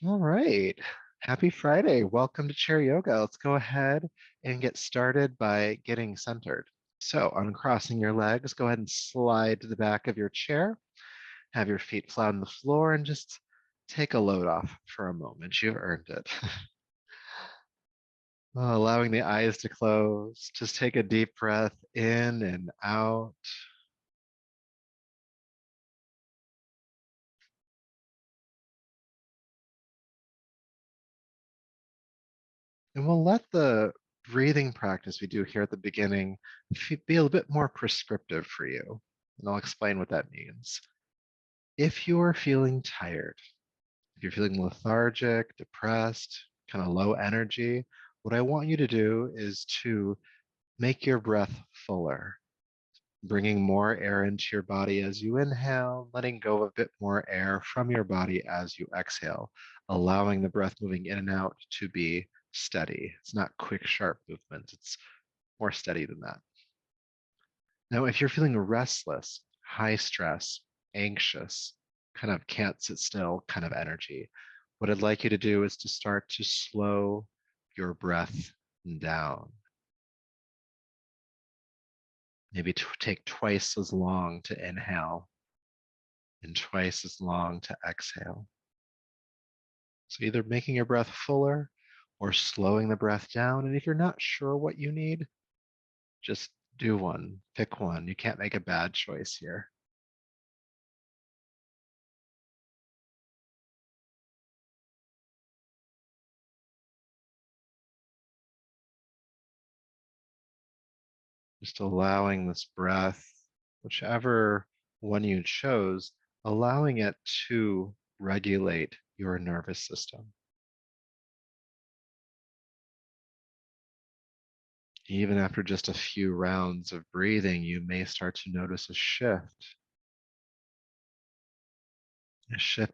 All right. Happy Friday. Welcome to Chair Yoga. Let's go ahead and get started by getting centered. So, uncrossing your legs, go ahead and slide to the back of your chair. Have your feet flat on the floor and just take a load off for a moment. You've earned it. Allowing the eyes to close. Just take a deep breath in and out. And we'll let the breathing practice we do here at the beginning be a little bit more prescriptive for you. And I'll explain what that means. If you are feeling tired, if you're feeling lethargic, depressed, kind of low energy, what I want you to do is to make your breath fuller, bringing more air into your body as you inhale, letting go of a bit more air from your body as you exhale, allowing the breath moving in and out to be steady. It's not quick, sharp movements, it's more steady than that. Now, if you're feeling restless, high stress, anxious, kind of can't sit still kind of energy, what I'd like you to do is to start to slow your breath down. Maybe take twice as long to inhale and twice as long to exhale. So either making your breath fuller or slowing the breath down. And if you're not sure what you need, just do one, pick one. You can't make a bad choice here. Just allowing this breath, whichever one you chose, allowing it to regulate your nervous system. Even after just a few rounds of breathing, you may start to notice a shift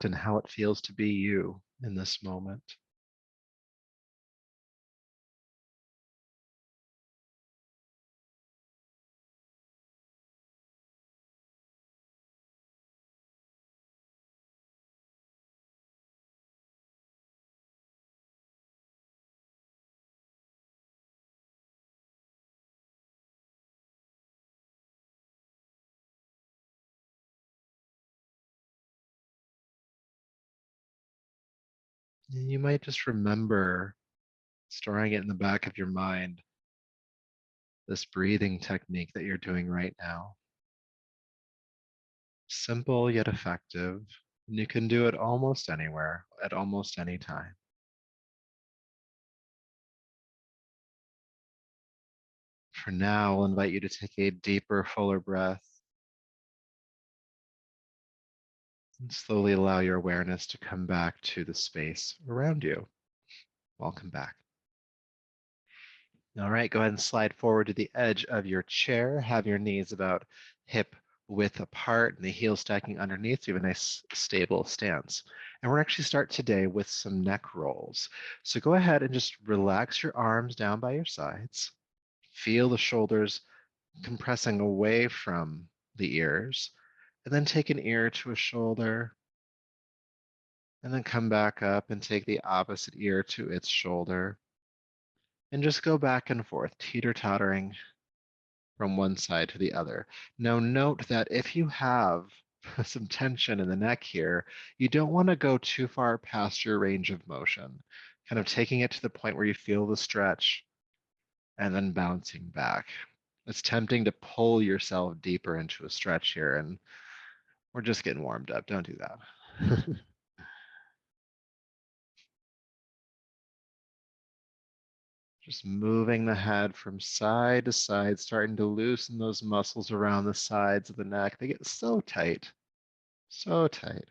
in how it feels to be you in this moment. And you might just remember storing it in the back of your mind, this breathing technique that you're doing right now. Simple yet effective. And you can do it almost anywhere, at almost any time. For now, I'll invite you to take a deeper, fuller breath and slowly allow your awareness to come back to the space around you. Welcome back. All right, go ahead and slide forward to the edge of your chair. Have your knees about hip width apart and the heels stacking underneath. So you have a nice stable stance. And we're actually start today with some neck rolls. So go ahead and just relax your arms down by your sides. Feel the shoulders compressing away from the ears. And then take an ear to a shoulder. And then come back up and take the opposite ear to its shoulder. And just go back and forth, teeter-tottering from one side to the other. Now, note that if you have some tension in the neck here, you don't want to go too far past your range of motion, kind of taking it to the point where you feel the stretch and then bouncing back. It's tempting to pull yourself deeper into a stretch here, and we're just getting warmed up. Don't do that. Just moving the head from side to side, starting to loosen those muscles around the sides of the neck. They get so tight, so tight.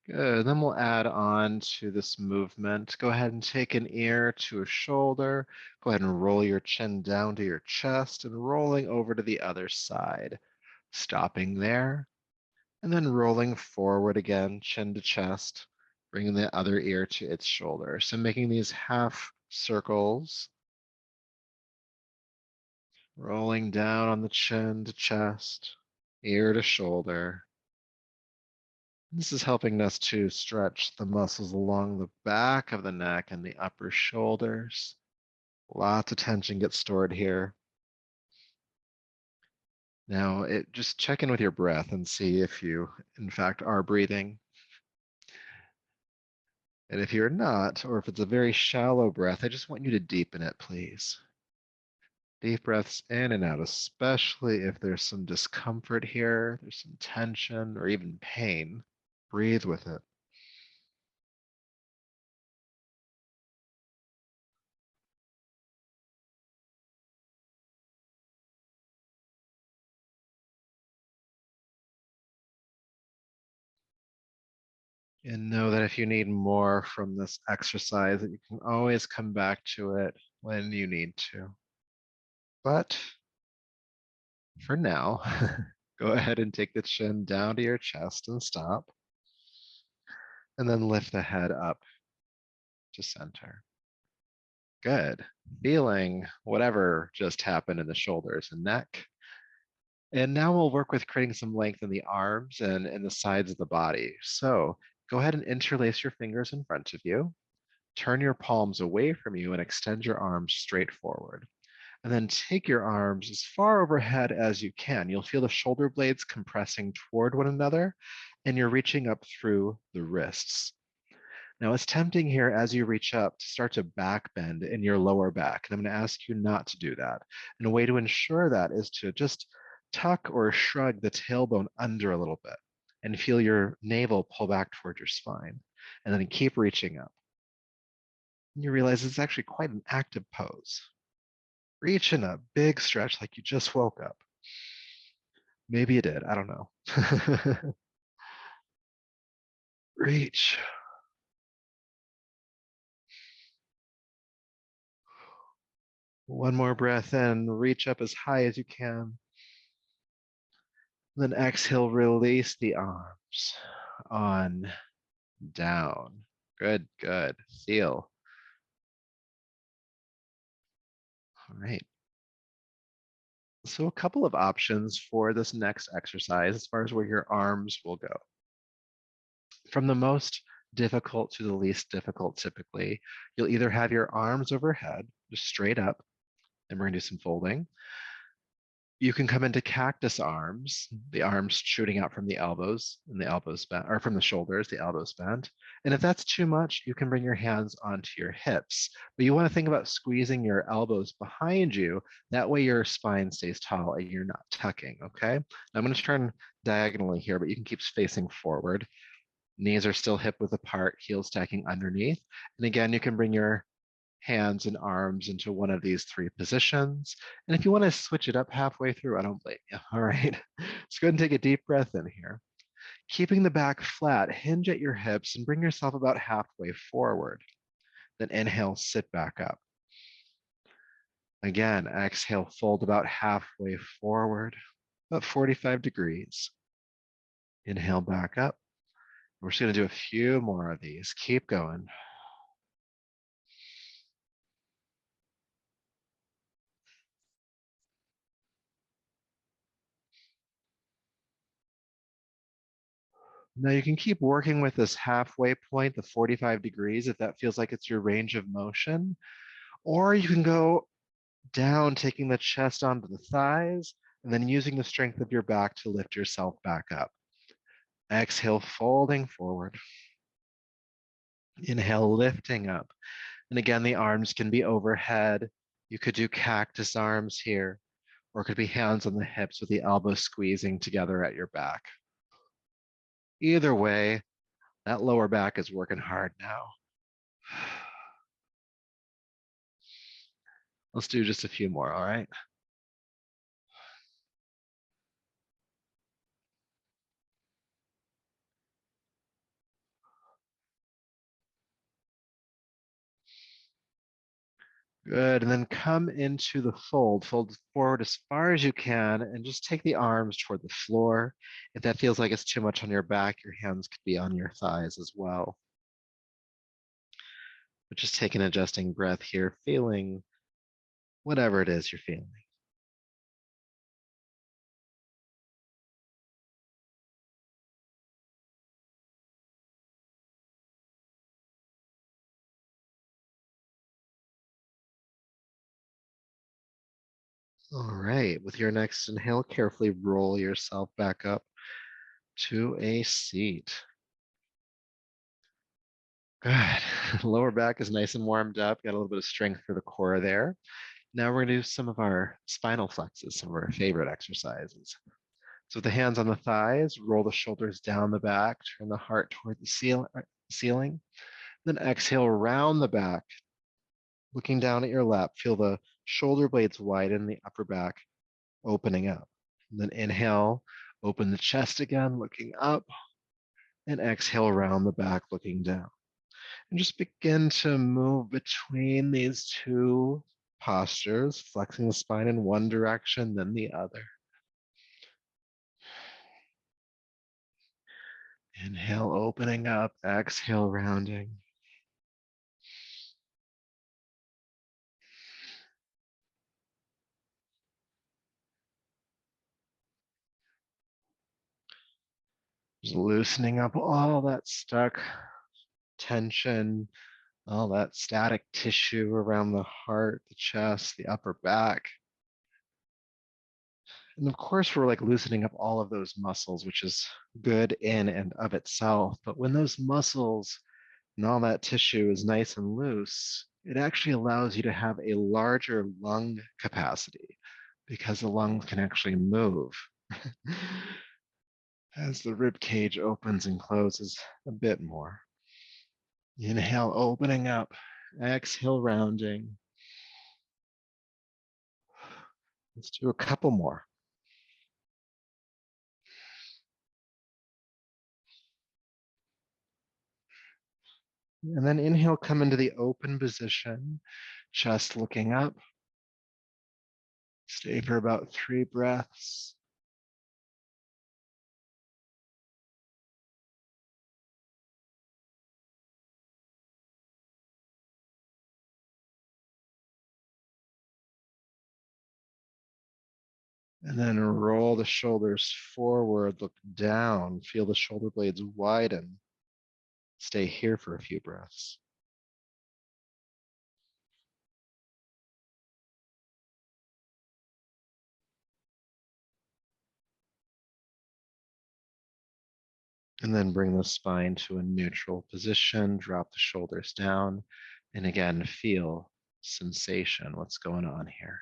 Good. Then we'll add on to this movement. Go ahead and take an ear to a shoulder. Go ahead and roll your chin down to your chest and rolling over to the other side. Stopping there and then rolling forward again, chin to chest, bringing the other ear to its shoulder. So making these half circles, rolling down on the chin to chest, ear to shoulder. This is helping us to stretch the muscles along the back of the neck and the upper shoulders. Lots of tension gets stored here. Now, just check in with your breath and see if you, in fact, are breathing. And if you're not, or if it's a very shallow breath, I just want you to deepen it, please. Deep breaths in and out, especially if there's some discomfort here, there's some tension or even pain. Breathe with it. And know that if you need more from this exercise, that you can always come back to it when you need to. But for now, go ahead and take the chin down to your chest and stop. And then lift the head up to center. Good. Feeling whatever just happened in the shoulders and neck. And now we'll work with creating some length in the arms and in the sides of the body. So go ahead and interlace your fingers in front of you. Turn your palms away from you and extend your arms straight forward. And then take your arms as far overhead as you can. You'll feel the shoulder blades compressing toward one another, and you're reaching up through the wrists. Now, it's tempting here as you reach up to start to back bend in your lower back. And I'm going to ask you not to do that. And a way to ensure that is to just tuck or shrug the tailbone under a little bit and feel your navel pull back toward your spine. And then keep reaching up. And you realize it's actually quite an active pose. Reach in a big stretch like you just woke up. Maybe you did. I don't know. Reach. One more breath in. Reach up as high as you can. Then exhale, release the arms on down. Good, good. Feel. All right. So a couple of options for this next exercise as far as where your arms will go. From the most difficult to the least difficult, typically, you'll either have your arms overhead, just straight up, and we're gonna do some folding. You can come into cactus arms, the arms shooting out from the elbows and the elbows bent, or from the shoulders, the elbows bent. And if that's too much, you can bring your hands onto your hips. But you want to think about squeezing your elbows behind you. That way your spine stays tall and you're not tucking, okay? Now I'm going to turn diagonally here, but you can keep facing forward. Knees are still hip width apart, heels stacking underneath. And again, you can bring your hands and arms into one of these three positions. And if you want to switch it up halfway through, I don't blame you. All right. Let's go ahead and take a deep breath in here. Keeping the back flat, hinge at your hips and bring yourself about halfway forward. Then inhale, sit back up. Again, exhale, fold about halfway forward, about 45 degrees. Inhale back up. We're just going to do a few more of these. Keep going. Now you can keep working with this halfway point, the 45 degrees, if that feels like it's your range of motion. Or you can go down, taking the chest onto the thighs, and then using the strength of your back to lift yourself back up. Exhale, folding forward. Inhale, lifting up. And again, the arms can be overhead. You could do cactus arms here, or it could be hands on the hips with the elbows squeezing together at your back. Either way, that lower back is working hard now. Let's do just a few more, all right? Good, and then come into the fold. Fold forward as far as you can and just take the arms toward the floor. If that feels like it's too much on your back, your hands could be on your thighs as well. But just take an adjusting breath here, feeling whatever it is you're feeling. All right, with your next inhale, carefully roll yourself back up to a seat. Good. Lower back is nice and warmed up. Got a little bit of strength for the core there. Now we're going to do some of our spinal flexes, some of our favorite exercises. So with the hands on the thighs, roll the shoulders down the back, turn the heart toward the ceiling. Then exhale, round the back, looking down at your lap. Feel the shoulder blades widen, the upper back opening up. And then inhale, open the chest again, looking up, and exhale, round the back, looking down. And just begin to move between these two postures, flexing the spine in one direction, then the other. Inhale, opening up, exhale, rounding. Just loosening up all that stuck tension, all that static tissue around the heart, the chest, the upper back. And of course, we're like loosening up all of those muscles, which is good in and of itself. But when those muscles and all that tissue is nice and loose, it actually allows you to have a larger lung capacity because the lungs can actually move as the rib cage opens and closes a bit more. Inhale, opening up. Exhale, rounding. Let's do a couple more. And then inhale, come into the open position, chest looking up. Stay for about 3 breaths. And then roll the shoulders forward, look down, feel the shoulder blades widen. Stay here for a few breaths. And then bring the spine to a neutral position, drop the shoulders down, and again, feel sensation, what's going on here.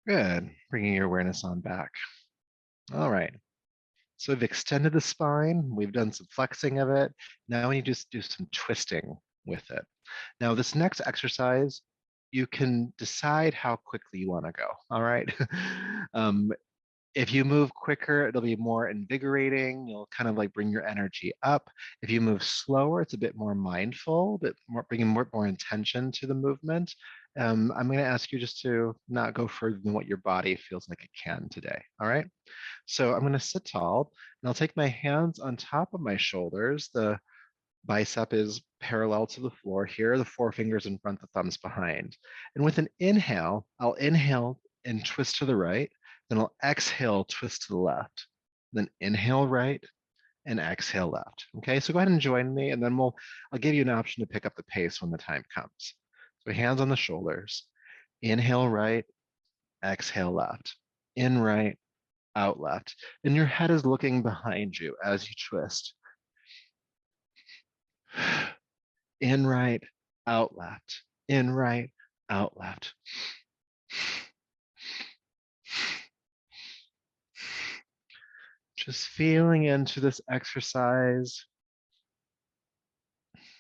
Good, bringing your awareness on back. All right, so we've extended the spine, we've done some flexing of it. Now we need to just do some twisting with it. Now this next exercise, you can decide how quickly you wanna go, all right? If you move quicker, it'll be more invigorating. You'll kind of like bring your energy up. If you move slower, it's a bit more mindful, but more bringing more intention to the movement. I'm going to ask you just to not go further than what your body feels like it can today. All right. So I'm going to sit tall and I'll take my hands on top of my shoulders. The bicep is parallel to the floor here, the forefingers in front, the thumbs behind. And with an inhale, I'll inhale and twist to the right. Then I'll exhale, twist to the left. Then inhale right and exhale left. Okay, so go ahead and join me, and then I'll give you an option to pick up the pace when the time comes. So hands on the shoulders. Inhale right, exhale left. In right, out left. And your head is looking behind you as you twist. In right, out left. In right, out left. Just feeling into this exercise.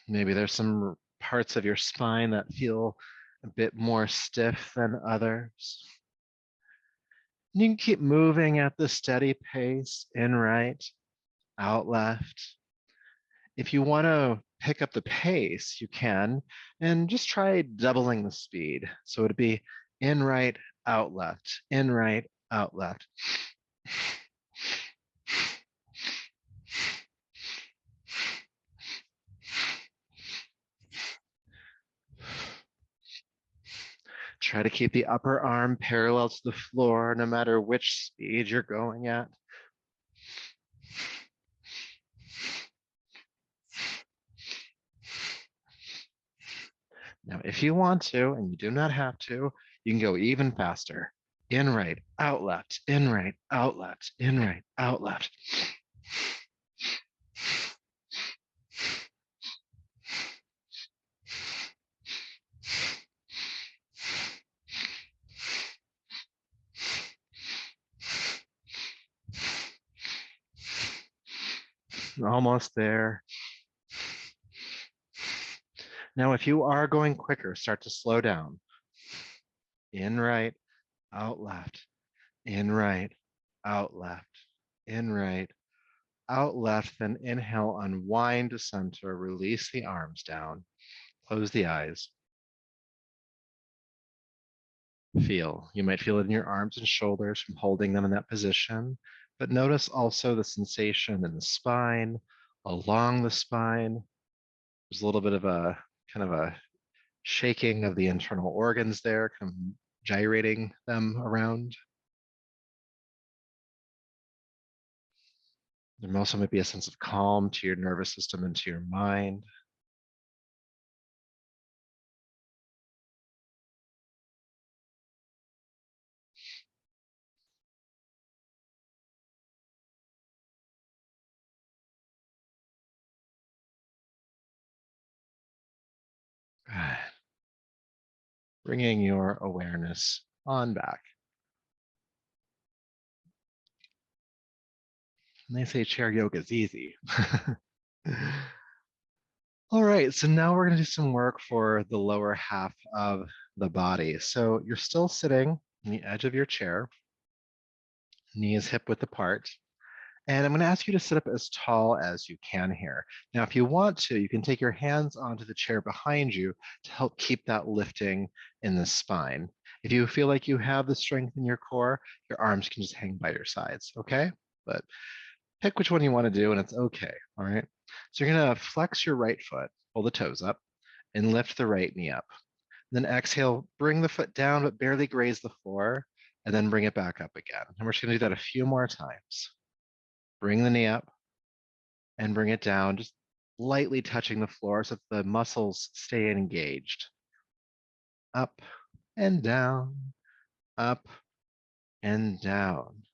Maybe there's some parts of your spine that feel a bit more stiff than others. You can keep moving at the steady pace, in right, out left. If you want to pick up the pace, you can, and just try doubling the speed. So it'd be in right, out left, in right, out left. Try to keep the upper arm parallel to the floor, no matter which speed you're going at. Now, if you want to, and you do not have to, you can go even faster. In right, out left, in right, out left, in right, out left. Almost there. Now, if you are going quicker, start to slow down. In right, out left, in right, out left, in right, out left. Then inhale, unwind to center, release the arms down, close the eyes. Feel. You might feel it in your arms and shoulders from holding them in that position, but notice also the sensation in the spine, along the spine. There's a little bit of a kind of a shaking of the internal organs there, kind of gyrating them around. There also might be a sense of calm to your nervous system and to your mind. Good. Bringing your awareness on back. And they say chair yoga is easy. All right, so now we're going to do some work for the lower half of the body. So you're still sitting on the edge of your chair, knees hip width apart. And I'm going to ask you to sit up as tall as you can here. Now, if you want to, you can take your hands onto the chair behind you to help keep that lifting in the spine. If you feel like you have the strength in your core, your arms can just hang by your sides, okay? But pick which one you want to do and it's okay, all right? So you're going to flex your right foot, pull the toes up, and lift the right knee up. Then exhale, bring the foot down, but barely graze the floor, and then bring it back up again. And we're just going to do that a few more times. Bring the knee up and bring it down, just lightly touching the floor so that the muscles stay engaged. Up and down, up and down.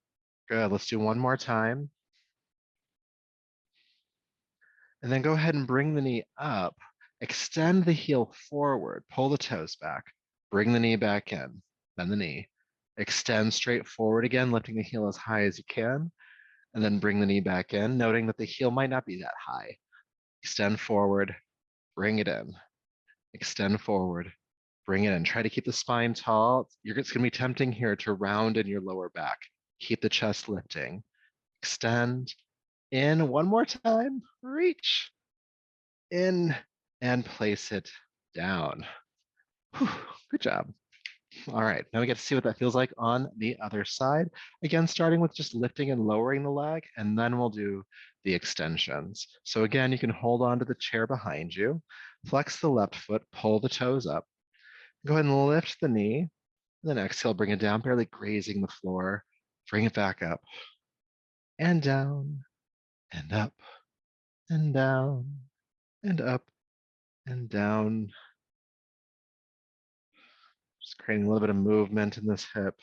Good, let's do one more time. And then go ahead and bring the knee up, extend the heel forward, pull the toes back, bring the knee back in, bend the knee, extend straight forward again, lifting the heel as high as you can, and then bring the knee back in, noting that the heel might not be that high. Extend forward, bring it in, extend forward, bring it in. Try to keep the spine tall. It's going to be tempting here to round in your lower back. Keep the chest lifting. Extend in one more time, reach in and place it down. Whew, good job. All right, now we get to see what that feels like on the other side. Again, starting with just lifting and lowering the leg, and then we'll do the extensions. So again, you can hold on to the chair behind you, flex the left foot, pull the toes up, go ahead and lift the knee, and then exhale, bring it down, barely grazing the floor, bring it back up, and down, and up, and down, and up, and down. Just creating a little bit of movement in this hip.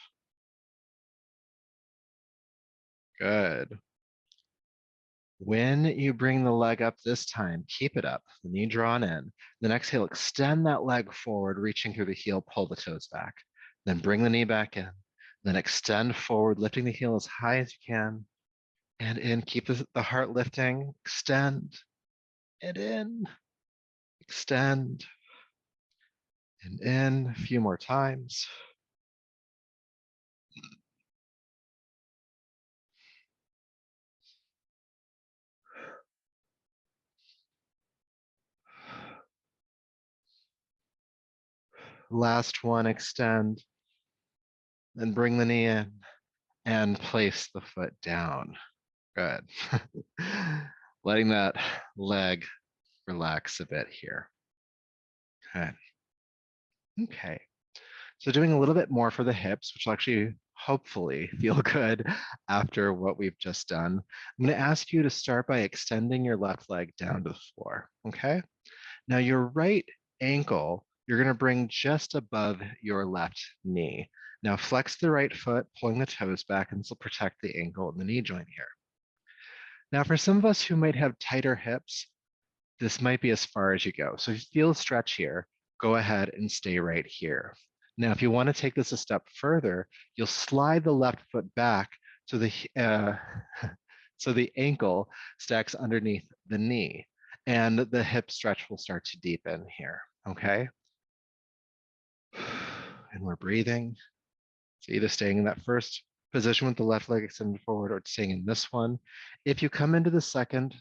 Good. When you bring the leg up this time, keep it up, the knee drawn in. Then exhale, extend that leg forward, reaching through the heel, pull the toes back. Then bring the knee back in. Then extend forward, lifting the heel as high as you can. And in, keep the heart lifting, extend, and in, extend, and in. A few more times. Last one, extend, then bring the knee in and place the foot down. Good. Letting that leg relax a bit here. Good. Okay. So doing a little bit more for the hips, which will actually hopefully feel good after what we've just done. I'm going to ask you to start by extending your left leg down to the floor. Okay. Now your right ankle you're going to bring just above your left knee. Now flex the right foot, pulling the toes back, and this will protect the ankle and the knee joint here. Now for some of us who might have tighter hips, this might be as far as you go. So if you feel a stretch here, go ahead and stay right here. Now, if you want to take this a step further, you'll slide the left foot back so so the ankle stacks underneath the knee, and the hip stretch will start to deepen here, okay? And we're breathing. So either staying in that first position with the left leg extended forward or staying in this one. If you come into the second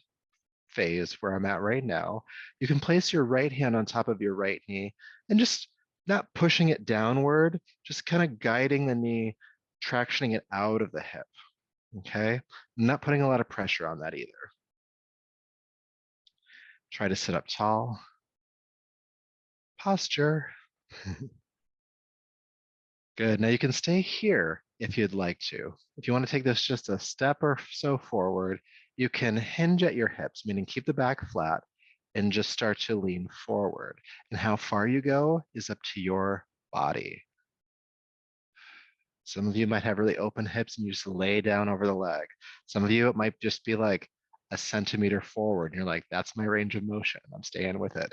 phase where I'm at right now, you can place your right hand on top of your right knee and just not pushing it downward, just kind of guiding the knee, tractioning it out of the hip, okay? Not putting a lot of pressure on that either. Try to sit up tall. Posture. Good. Now you can stay here if you'd like to. If you want to take this just a step or so forward, you can hinge at your hips, meaning keep the back flat and just start to lean forward. And how far you go is up to your body. Some of you might have really open hips and you just lay down over the leg. Some of you, it might just be like a centimeter forward. And you're like, that's my range of motion. I'm staying with it.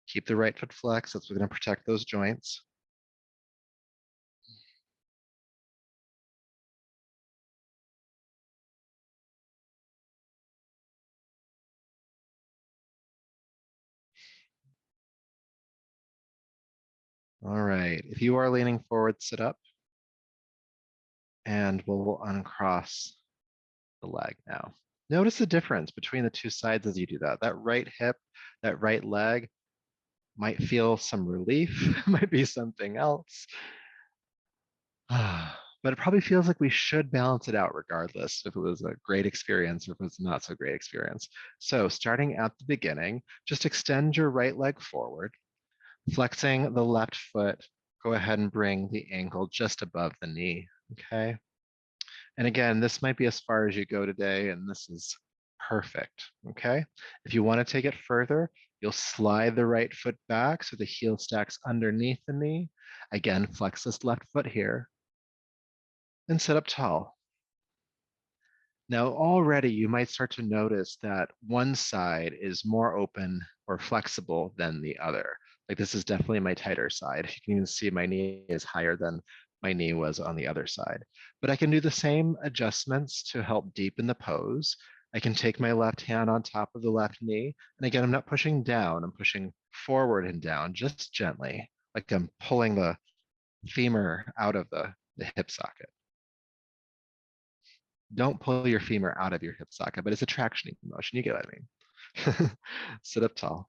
Keep the right foot flexed. That's what's going to protect those joints. All right. If you are leaning forward, sit up and we'll uncross the leg now. Notice the difference between the two sides as you do that. That right hip, that right leg might feel some relief, might be something else. But it probably feels like we should balance it out regardless if it was a great experience or if it's not so great experience. So starting at the beginning, just extend your right leg forward, flexing the left foot, go ahead and bring the ankle just above the knee, okay? And again, this might be as far as you go today, and this is perfect, okay? If you want to take it further, you'll slide the right foot back so the heel stacks underneath the knee. Again, flex this left foot here and sit up tall. Now, already you might start to notice that one side is more open or flexible than the other. Like this is definitely my tighter side. You can even see my knee is higher than my knee was on the other side. But I can do the same adjustments to help deepen the pose. I can take my left hand on top of the left knee. And again, I'm not pushing down, I'm pushing forward and down, just gently, like I'm pulling the femur out of the hip socket. Don't pull your femur out of your hip socket, but it's a tractioning motion. You get what I mean. Sit up tall.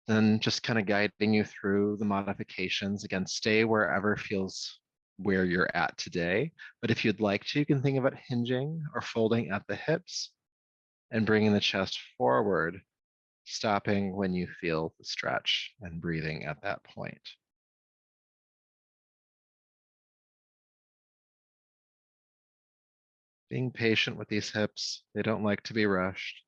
Then just kind of guiding you through the modifications. Again, stay wherever feels where you're at today. But if you'd like to, you can think about hinging or folding at the hips and bringing the chest forward, stopping when you feel the stretch and breathing at that point. Being patient with these hips, they don't like to be rushed.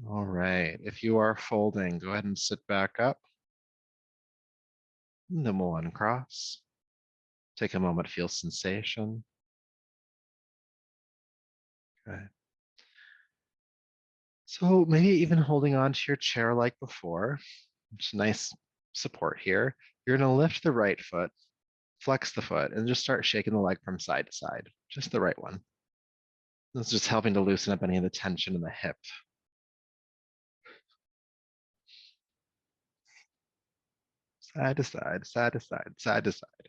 All right, if you are folding, go ahead and sit back up. And then we'll uncross. Take a moment to feel sensation. Okay. So maybe even holding on to your chair like before, which is nice support here. You're gonna lift the right foot, flex the foot, and just start shaking the leg from side to side, just the right one. This is just helping to loosen up any of the tension in the hip. Side to side, side to side, side to side.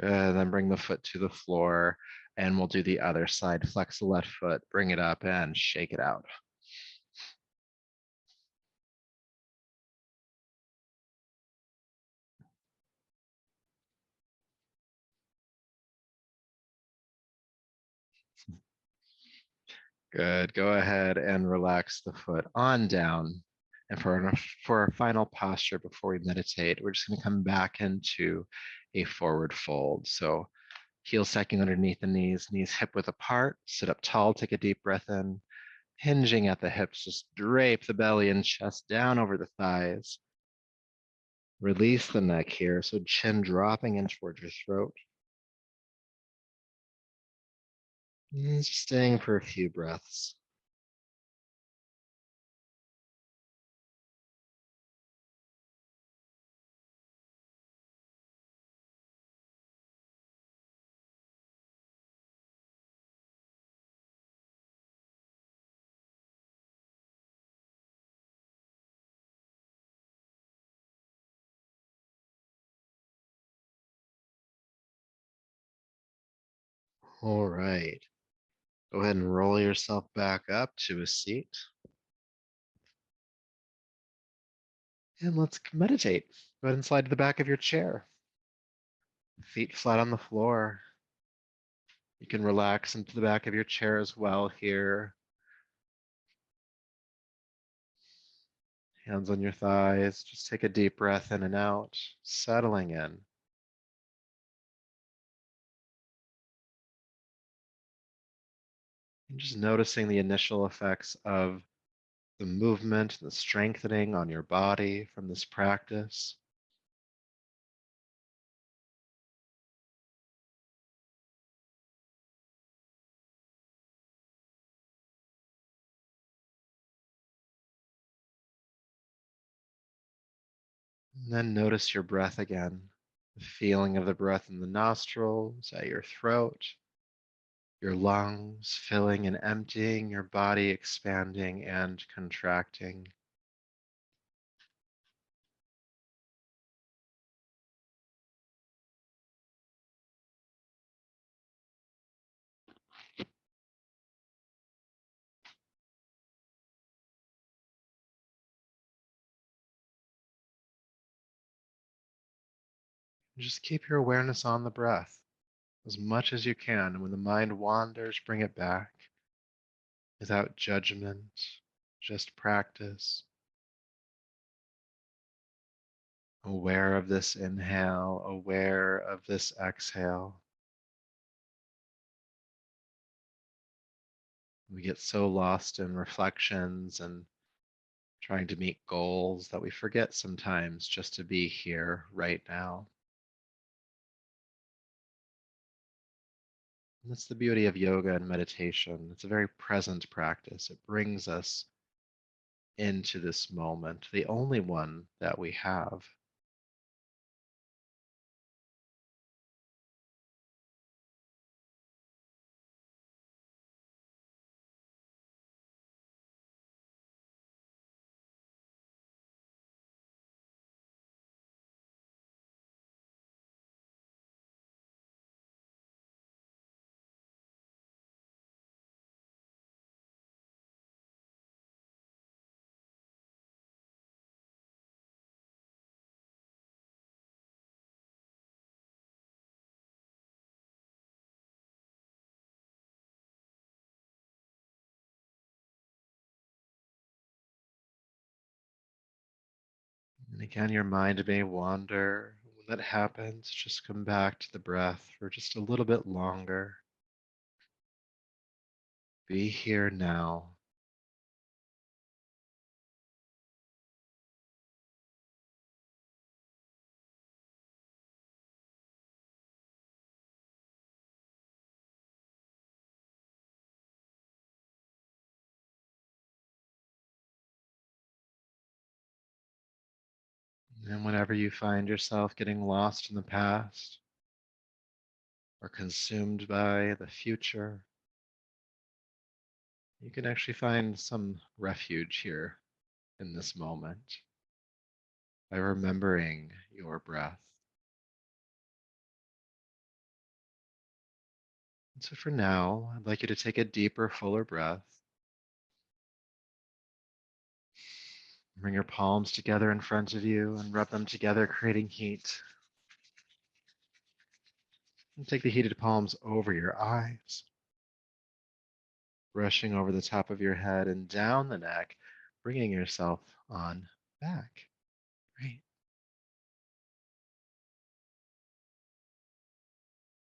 Good. Then bring the foot to the floor and we'll do the other side. Flex the left foot, bring it up and shake it out. Good. Go ahead and relax the foot on down. And for our final posture before we meditate, we're just going to come back into a forward fold. So heels stacking underneath the knees, knees hip width apart. Sit up tall, take a deep breath in. Hinging at the hips, just drape the belly and chest down over the thighs. Release the neck here, so chin dropping in towards your throat. And just staying for a few breaths. All right. Go ahead and roll yourself back up to a seat. And let's meditate. Go ahead and slide to the back of your chair. Feet flat on the floor. You can relax into the back of your chair as well here. Hands on your thighs. Just take a deep breath in and out, settling in. And just noticing the initial effects of the movement, the strengthening on your body from this practice. And then notice your breath again, the feeling of the breath in the nostrils, at your throat, your lungs filling and emptying, your body expanding and contracting. Just keep your awareness on the breath as much as you can. And when the mind wanders, bring it back without judgment, just practice. Aware of this inhale, aware of this exhale. We get so lost in reflections and trying to meet goals that we forget sometimes just to be here right now. And that's the beauty of yoga and meditation. It's a very present practice. It brings us into this moment, the only one that we have. And again, your mind may wander. When that happens, just come back to the breath for just a little bit longer. Be here now. And whenever you find yourself getting lost in the past or consumed by the future, you can actually find some refuge here in this moment by remembering your breath. So for now, I'd like you to take a deeper, fuller breath. Bring your palms together in front of you and rub them together, creating heat. And take the heated palms over your eyes, brushing over the top of your head and down the neck, bringing yourself on back. Great.